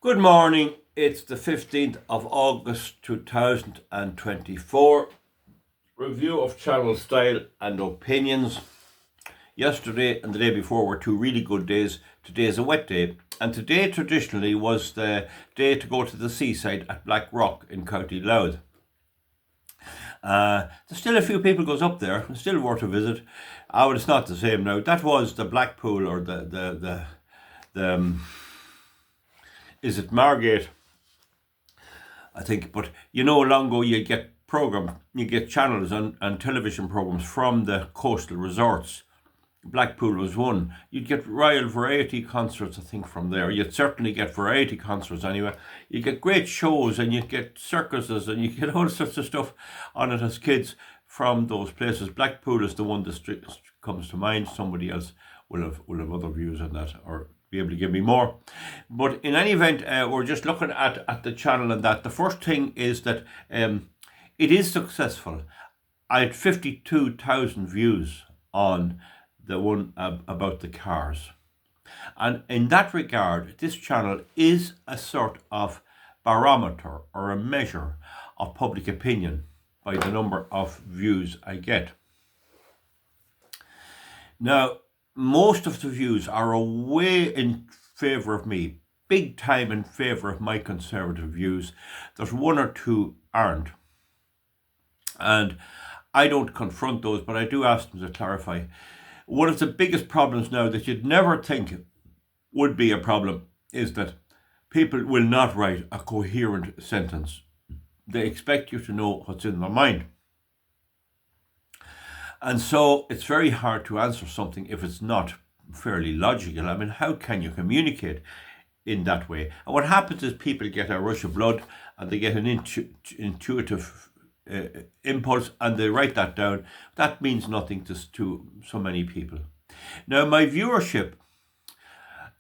Good morning. It's the 15th of August 2024. Review of channel style and opinions. Yesterday and the day before were two really good days. Today is a wet day, and today traditionally was the day to go to the seaside at Blackrock in County Louth. There's still a few people goes up there. It's still worth a visit. But it's not the same now. That was the Blackpool or the is it Margate? I think, but long ago you get channels and television programs from the coastal resorts. Blackpool was one. You'd get Royal Variety concerts, I think, from there. You'd certainly get variety concerts anyway. You get great shows, and you get circuses, and you get all sorts of stuff on it as kids from those places. Blackpool is the one that comes to mind. Somebody else will have other views on that, or be able to give me more. But in any event, we're just looking at the channel and that. The first thing is that it is successful. I had 52,000 views on the one about the cars. And in that regard, this channel is a sort of barometer or a measure of public opinion by the number of views I get. Now, most of the views are way in favour of me, big time in favour of my conservative views. There's one or two aren't. And I don't confront those, but I do ask them to clarify. One of the biggest problems now that you'd never think would be a problem is that people will not write a coherent sentence. They expect you to know what's in their mind. And so it's very hard to answer something if it's not fairly logical. I mean, how can you communicate in that way? And what happens is people get a rush of blood and they get an intuitive impulse and they write that down. That means nothing to so many people. Now, my viewership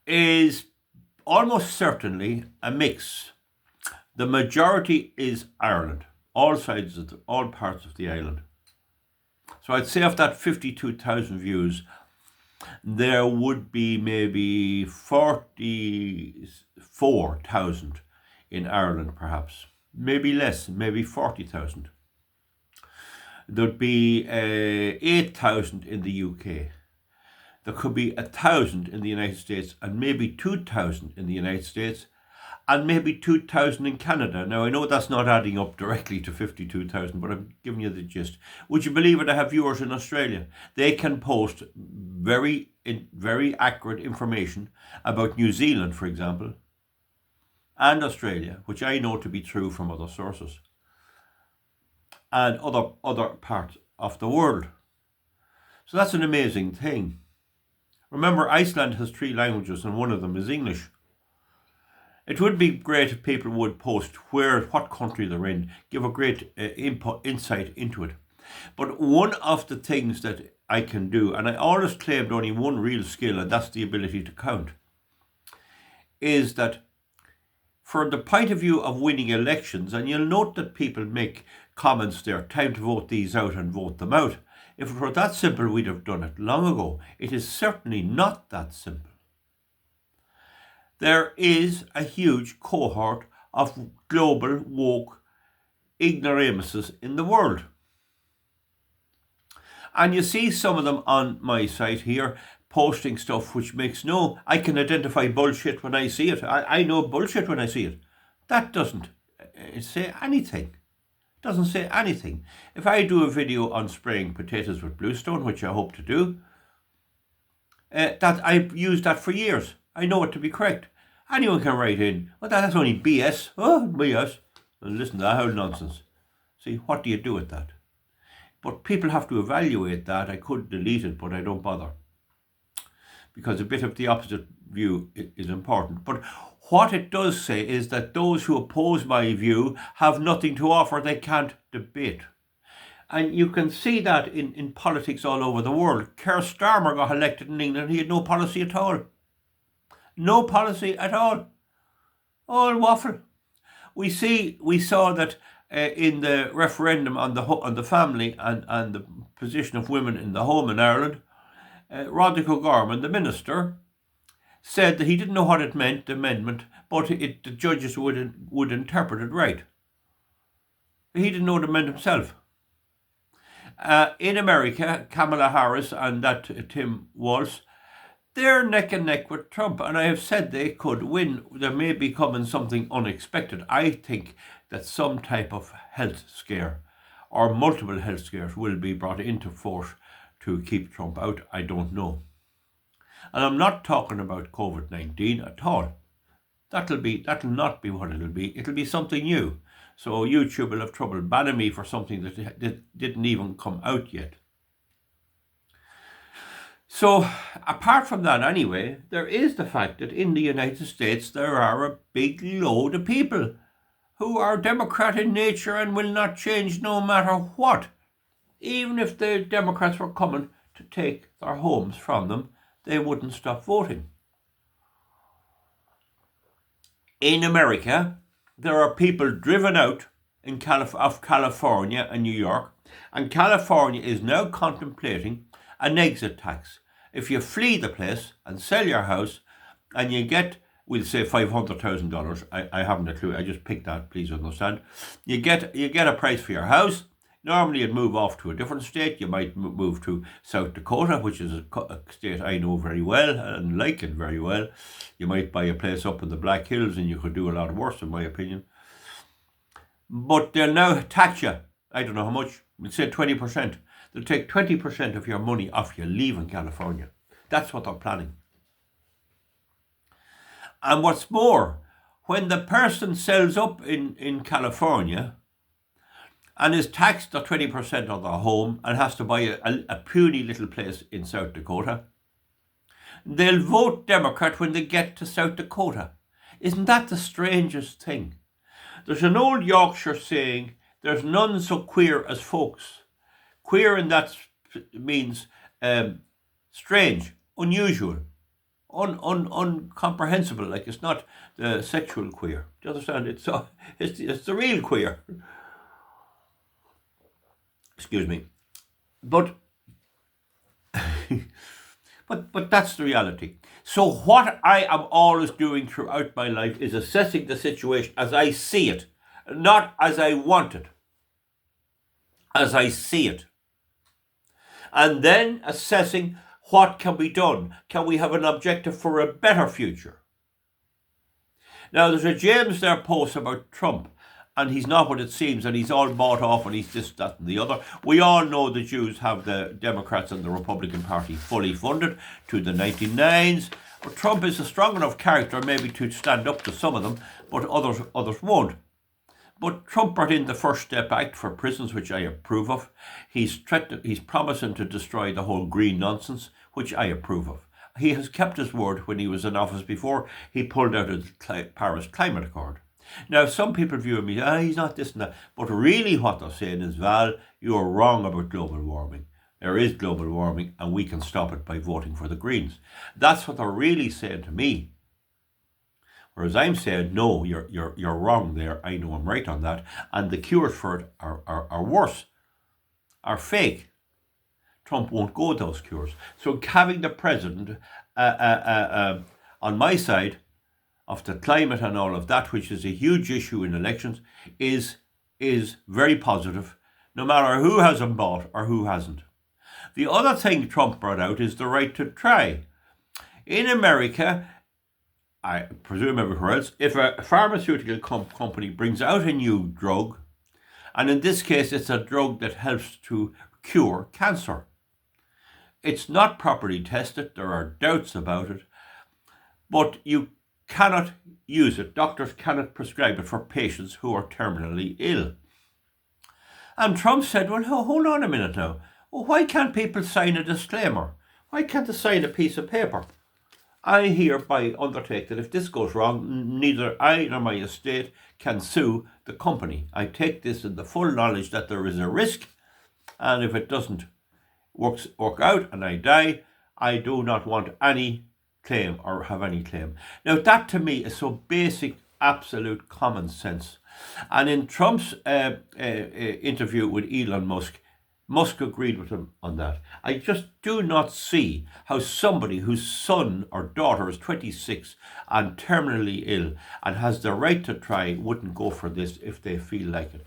is almost certainly a mix. The majority is Ireland, all parts of the island. So I'd say of that 52,000 views, there would be maybe 44,000 in Ireland, perhaps. Maybe less, maybe 40,000. There'd be 8,000 in the UK. There could be 1,000 in the United States and maybe 2,000 in the United States and maybe 2,000 in Canada. Now, I know that's not adding up directly to 52,000, but I'm giving you the gist. Would you believe it? I have viewers in Australia. They can post very accurate information about New Zealand, for example, and Australia, which I know to be true from other sources, and other parts of the world. So that's an amazing thing. Remember, Iceland has 3 languages and one of them is English. It would be great if people would post what country they're in, give a great insight into it. But one of the things that I can do, and I always claimed only one real skill, and that's the ability to count, is that for the point of view of winning elections, and you'll note that people make comments there, time to vote these out and vote them out. If it were that simple, we'd have done it long ago. It is certainly not that simple. There is a huge cohort of global woke ignoramuses in the world. And you see some of them on my site here posting stuff which I can identify bullshit when I see it. I know bullshit when I see it. That doesn't say anything. It doesn't say anything. If I do a video on spraying potatoes with Bluestone, which I hope to do, that I've used that for years. I know it to be correct. Anyone can write in, well, that's only BS. Oh, BS. And listen to that whole nonsense. See, what do you do with that? But people have to evaluate that. I could delete it, but I don't bother. Because a bit of the opposite view is important. But what it does say is that those who oppose my view have nothing to offer. They can't debate. And you can see that in politics all over the world. Keir Starmer got elected in England. He had no policy at all. No policy at all. All waffle. We saw that in the referendum on the family and the position of women in the home in Ireland, Roderick O'Gorman, the minister, said that he didn't know what it meant, the amendment, but the judges would interpret it right. He didn't know the man himself. In America, Kamala Harris and that Tim Walz, they're neck and neck with Trump, and I have said they could win. There may be coming something unexpected. I think that some type of health scare or multiple health scares will be brought into force to keep Trump out. I don't know. And I'm not talking about COVID-19 at all. That'll not be what it'll be. It'll be something new. So YouTube will have trouble banning me for something that didn't even come out yet. So apart from that anyway, there is the fact that in the United States there are a big load of people who are Democrat in nature and will not change no matter what. Even if the Democrats were coming to take their homes from them, they wouldn't stop voting. In America, there are people driven out of California and New York, and California is now contemplating an exit tax. If you flee the place and sell your house and you get, we'll say $500,000, I haven't a clue, I just picked that, please understand. You get a price for your house. Normally you'd move off to a different state. You might move to South Dakota, which is a state I know very well and like it very well. You might buy a place up in the Black Hills and you could do a lot worse in my opinion. But they'll now tax you, I don't know how much, we'll say 20%. They'll take 20% of your money off you leaving California. That's what they're planning. And what's more, when the person sells up in California and is taxed at 20% on their home and has to buy a puny little place in South Dakota, they'll vote Democrat when they get to South Dakota. Isn't that the strangest thing? There's an old Yorkshire saying, there's none so queer as folks. Queer in that means strange, unusual, uncomprehensible, like it's not the sexual queer. Do you understand? It's the real queer. Excuse me. But but that's the reality. So what I am always doing throughout my life is assessing the situation as I see it, not as I want it, as I see it. And then assessing what can be done. Can we have an objective for a better future? Now there's a James there post about Trump, and he's not what it seems, and he's all bought off, and he's this, that, and the other. We all know the Jews have the Democrats and the Republican Party fully funded to the 99s. But Trump is a strong enough character maybe to stand up to some of them, but others won't. But Trump brought in the First Step Act for prisons, which I approve of. He's promising to destroy the whole green nonsense, which I approve of. He has kept his word when he was in office before. He pulled out of the Paris Climate Accord. Now, some people view me, he's not this and that. But really what they're saying is, Val, you're wrong about global warming. There is global warming and we can stop it by voting for the Greens. That's what they're really saying to me. Whereas I'm saying, no, you're wrong there. I know I'm right on that. And the cures for it are worse, are fake. Trump won't go those cures. So having the president on my side of the climate and all of that, which is a huge issue in elections, is very positive, no matter who has him bought or who hasn't. The other thing Trump brought out is the right to try. In America, I presume everywhere else, if a pharmaceutical company brings out a new drug, and in this case it's a drug that helps to cure cancer, it's not properly tested, there are doubts about it, but you cannot use it. Doctors cannot prescribe it for patients who are terminally ill. And Trump said, well, hold on a minute now. Well, why can't people sign a disclaimer? Why can't they sign a piece of paper? I hereby undertake that if this goes wrong, neither I nor my estate can sue the company. I take this in the full knowledge that there is a risk, and if it doesn't work out and I die, I do not want any claim or have any claim. Now that to me is so basic, absolute common sense. And in Trump's interview with Elon Musk, Musk agreed with him on that. I just do not see how somebody whose son or daughter is 26 and terminally ill and has the right to try wouldn't go for this if they feel like it,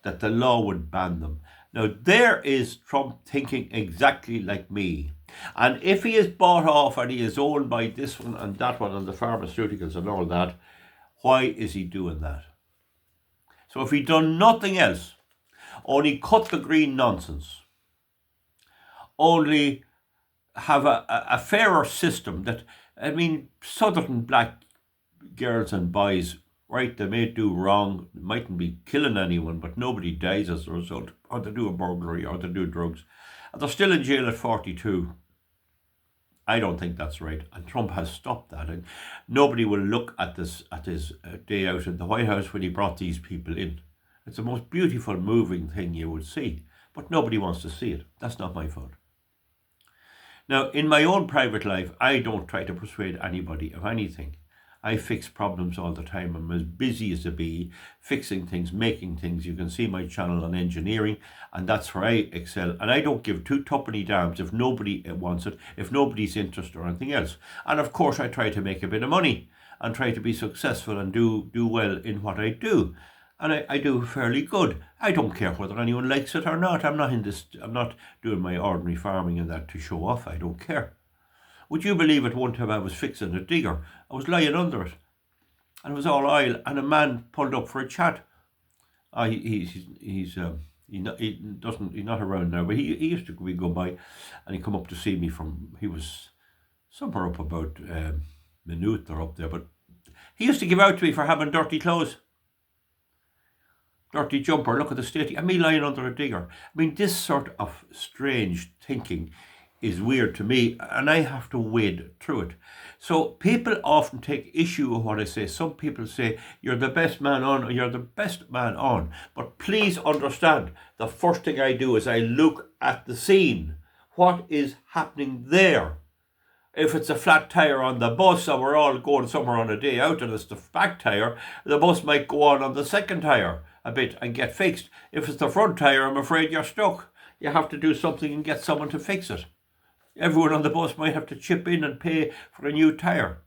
that the law would ban them. Now, there is Trump thinking exactly like me. And if he is bought off and he is owned by this one and that one and the pharmaceuticals and all that, why is he doing that? So if he'd done nothing else, only cut the green nonsense, only have a fairer system that, I mean, Southern black girls and boys, right, they may do wrong, mightn't be killing anyone, but nobody dies as a result, or they do a burglary, or they do drugs, and they're still in jail at 42. I don't think that's right, and Trump has stopped that, and nobody will look at this at his day out in the White House when he brought these people in. It's the most beautiful, moving thing you would see, but nobody wants to see it. That's not my fault. Now, in my own private life, I don't try to persuade anybody of anything. I fix problems all the time. I'm as busy as a bee, fixing things, making things. You can see my channel on engineering, and that's where I excel. And I don't give two tuppenny damns if nobody wants it, if nobody's interested or anything else. And of course, I try to make a bit of money and try to be successful and do well in what I do. And I do fairly good. I don't care whether anyone likes it or not. I'm not doing my ordinary farming and that to show off. I don't care. Would you believe it, one time I was fixing a digger, I was lying under it, and it was all oil, and a man pulled up for a chat. He's not around now, but he used to go by, and he come up to see me he was somewhere up about Maynooth or up there, but he used to give out to me for having dirty clothes. Dirty jumper, look at the state, and me lying under a digger. I mean, this sort of strange thinking is weird to me, and I have to wade through it. So people often take issue with what I say. Some people say, you're the best man on, or you're the best man on. But please understand, the first thing I do is I look at the scene. What is happening there? If it's a flat tire on the bus and we're all going somewhere on a day out and it's the back tire, the bus might go on the second tire a bit and get fixed. If it's the front tire, I'm afraid you're stuck. You have to do something and get someone to fix it. Everyone on the bus might have to chip in and pay for a new tire.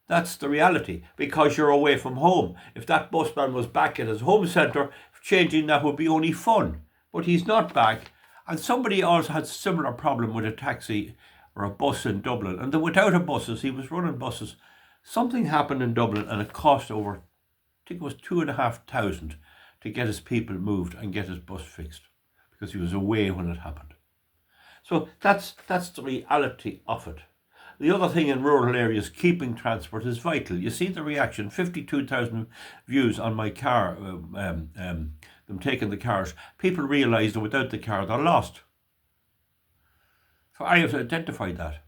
That's the reality, because you're away from home. If that busman was back at his home centre, changing that would be only fun. But he's not back. And somebody else had a similar problem with a taxi or a bus in Dublin. And without buses, he was running buses. Something happened in Dublin and it cost over, I think it was 2,500 to get his people moved and get his bus fixed, because he was away when it happened. So that's the reality of it. The other thing in rural areas, keeping transport is vital. You see the reaction, 52,000 views on my car, them taking the cars. People realise that without the car they're lost. So I have identified that.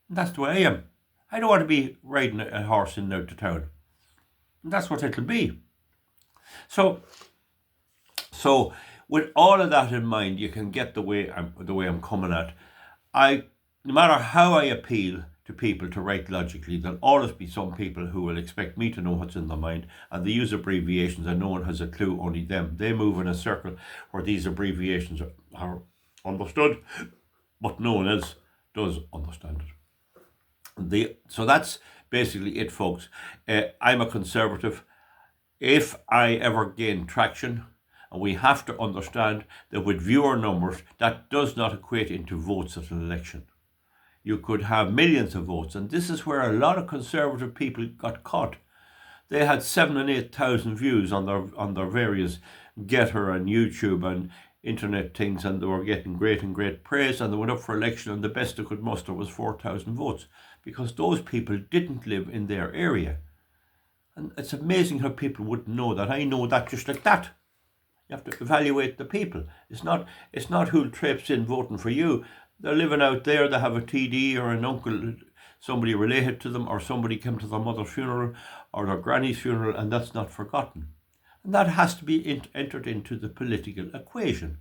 And that's the way I am. I don't want to be riding a horse in and out to town. And that's what it'll be. So with all of that in mind, you can get the way I'm coming at. No matter how I appeal to people to write logically, there'll always be some people who will expect me to know what's in their mind, and they use abbreviations and no one has a clue, only them. They move in a circle where these abbreviations are understood, but no one else does understand it. So that's basically it, folks. I'm a conservative. If I ever gain traction, and we have to understand that with viewer numbers, that does not equate into votes at an election. You could have millions of votes, and this is where a lot of conservative people got caught. They had 7,000 and 8,000 views on their various Getter and YouTube and internet things, and they were getting great praise, and they went up for election, and the best they could muster was 4,000 votes, because those people didn't live in their area. And it's amazing how people wouldn't know that. I know that just like that. You have to evaluate the people. It's not who'll traipse in voting for you. They're living out there, they have a TD or an uncle, somebody related to them, or somebody came to their mother's funeral or their granny's funeral, and that's not forgotten. And that has to be entered into the political equation.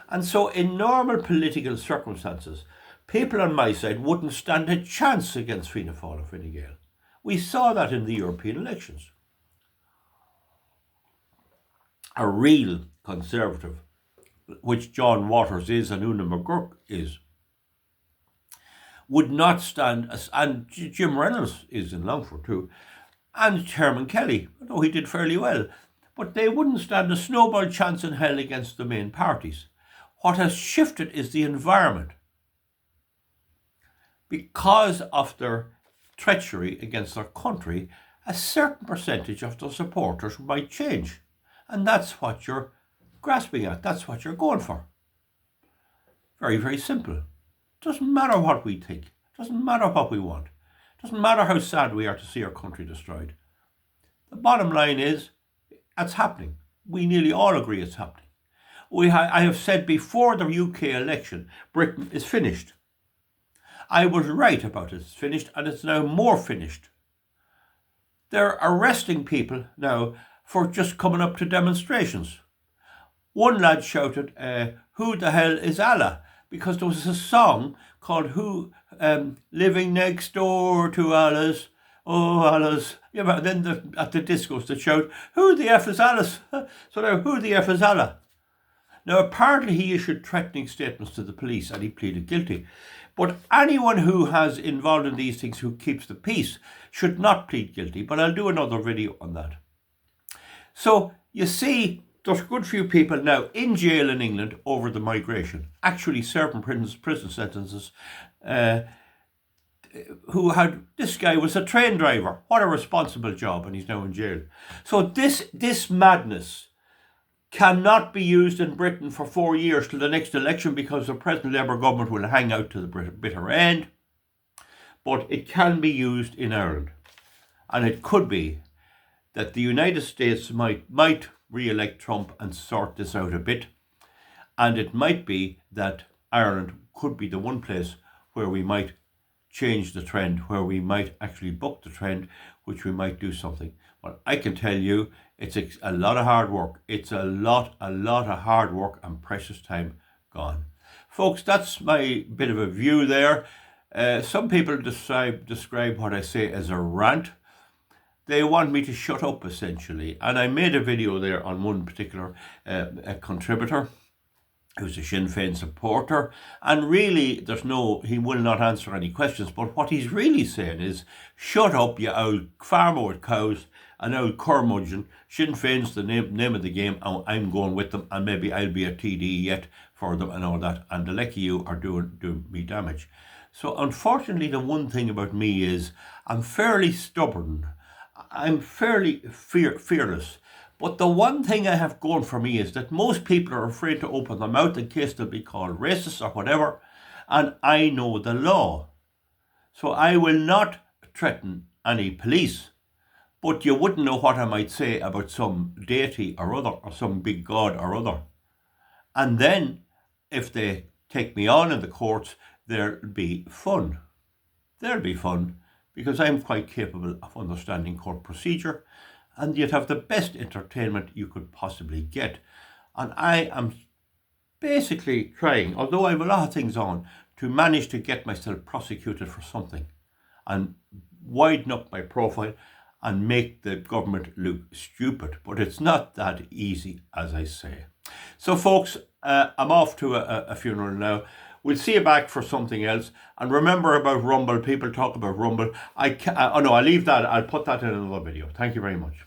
And so in normal political circumstances, people on my side wouldn't stand a chance against Fianna Fáil or Fine Gael. We saw that in the European elections. A real conservative which John Waters is and Una McGurk is, would not stand, and Jim Reynolds is in Longford too, and Chairman Kelly, although he did fairly well, but they wouldn't stand a snowball chance in hell against the main parties. What has shifted is the environment. Because of their treachery against their country, a certain percentage of their supporters might change. And that's what you're grasping at. That's what you're going for. Very, very simple. Doesn't matter what we think. Doesn't matter what we want. Doesn't matter how sad we are to see our country destroyed. The bottom line is, it's happening. We nearly all agree it's happening. I have said before the UK election, Britain is finished. I was right about it. It's finished, and it's now more finished. They're arresting people now for just coming up to demonstrations. One lad shouted, "Who the hell is Allah?" Because there was a song called "Who Living Next Door to Allah's." Oh, Allah's. Yeah, but then at the discos they shout, "Who the F is Allah's?" So now, who the F is Allah? Now, apparently he issued threatening statements to the police and he pleaded guilty. But anyone who has involved in these things, who keeps the peace, should not plead guilty. But I'll do another video on that. So, you see, there's a good few people now in jail in England over the migration, actually serving prison sentences, who had, this guy was a train driver. What a responsible job, and he's now in jail. So this madness cannot be used in Britain for 4 years till the next election, because the present Labour government will hang out to the bitter end. But it can be used in Ireland. And it could be that the United States might re-elect Trump and sort this out a bit. And it might be that Ireland could be the one place where we might change the trend, where we might actually buck the trend, which we might do something. But I can tell you, it's a lot of hard work. It's a lot of hard work and precious time gone. Folks, that's my bit of a view there. Some people describe what I say as a rant. They want me to shut up, essentially. And I made a video there on one particular contributor who's a Sinn Féin supporter. And really, he will not answer any questions. But what he's really saying is, shut up, you old farmer with cows, an old curmudgeon. Sinn Féin's the name of the game, and I'm going with them, and maybe I'll be a TD yet for them and all that. And the lucky of you are doing me damage. So unfortunately, the one thing about me is I'm fairly stubborn. I'm fairly fearless. But the one thing I have going for me is that most people are afraid to open their mouth in case they'll be called racist or whatever. And I know the law. So I will not threaten any police. But you wouldn't know what I might say about some deity or other, or some big god or other. And then, if they take me on in the courts, there'll be fun. There'll be fun, because I'm quite capable of understanding court procedure, and you'd have the best entertainment you could possibly get. And I am basically trying, although I have a lot of things on, to manage to get myself prosecuted for something and widen up my profile and make the government look stupid. But it's not that easy, as I say. So folks, I'm off to a funeral now. We'll see you back for something else. And remember about Rumble. People talk about Rumble. I'll leave that. I'll put that in another video. Thank you very much.